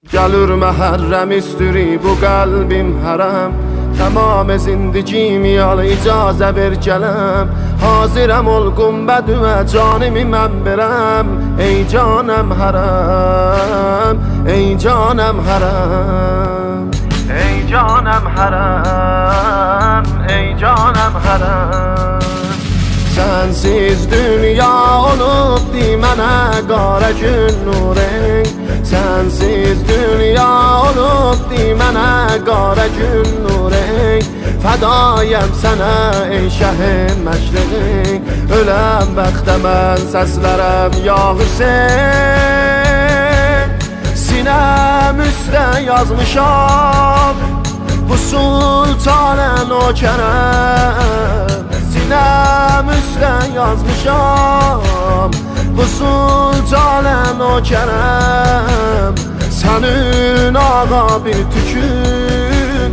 Gəlür məhərrəm istiri bu qəlbim hərəm Tamam zindgim yal icazə ver gələm Hazirəm ol qumbədüvə canimi mən verəm Ey canəm hərəm, ey canəm hərəm Ey canəm hərəm, ey canəm hərəm Sensiz dünya olubdi mənə qara gün nureng Sensiz dünya olubdi mənə qara gün nureng Fədayəm sənə ey şəhim məşriqing Öləm bəxtə mən səslərəm ya Hüseyn Sinəm üstə yazmışam Bu sultanən o kərəm Sinəm üstə yazmışam Bu sultanən o kərəm Sənin ağa bir tükün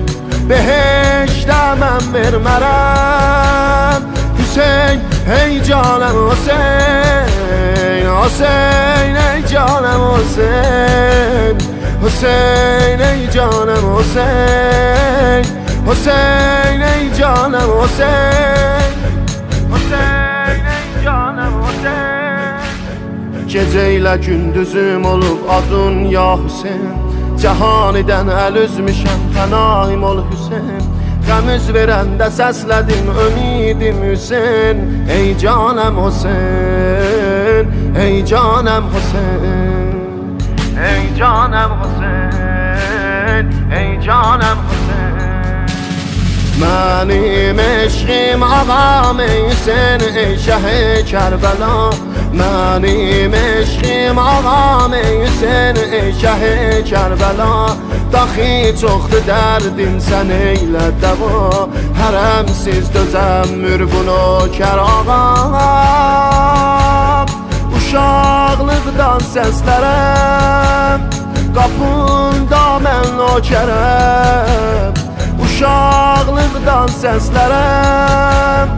Beheşdə mən vermərəm Hüseyin, ey canım Hüseyin Hüseyin, ey canım Hüseyin Hüseyin, ey canım Hüseyin Hüseyin, ey canım Hüseyin Hüseyin, ey canım Hüseyin Gecə ilə gündüzüm olub adın ya Hüseyin Cəhanidən əl üzmüşəm pənahim ol Hüseyin Qəmiz verəndə səslədim ümidim Hüseyin Ey canım Hüseyin, ey canım Hüseyin Ey canım Hüseyin, ey canım Hüseyin Mənim eşqim ağam ey Hüseyin, ey şəhi Kərbəla Mənim eşqim ağam ey Hüseyin, ey şəhi Kərbəla Daxi çoxdur dərdim sən eylə dəva Hərəmsiz dözəmmür bunu kər ağam Uşaqlıqdan səslərəm Qapında mən o kərəm Uşaqlıqdan səslərəm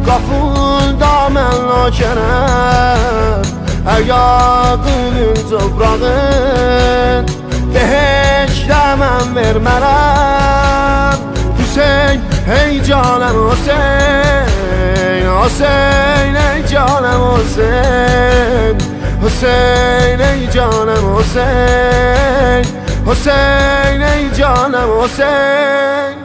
Qapında mən o kərəm Əyadının toprağın Beheşdə mən vermərəm Hüseyin, ey canım Hüseyin Hüseyin, ey canım Hüseyin Hüseyin, ey canım Hüseyin Hüseyin, ey canım Hüseyin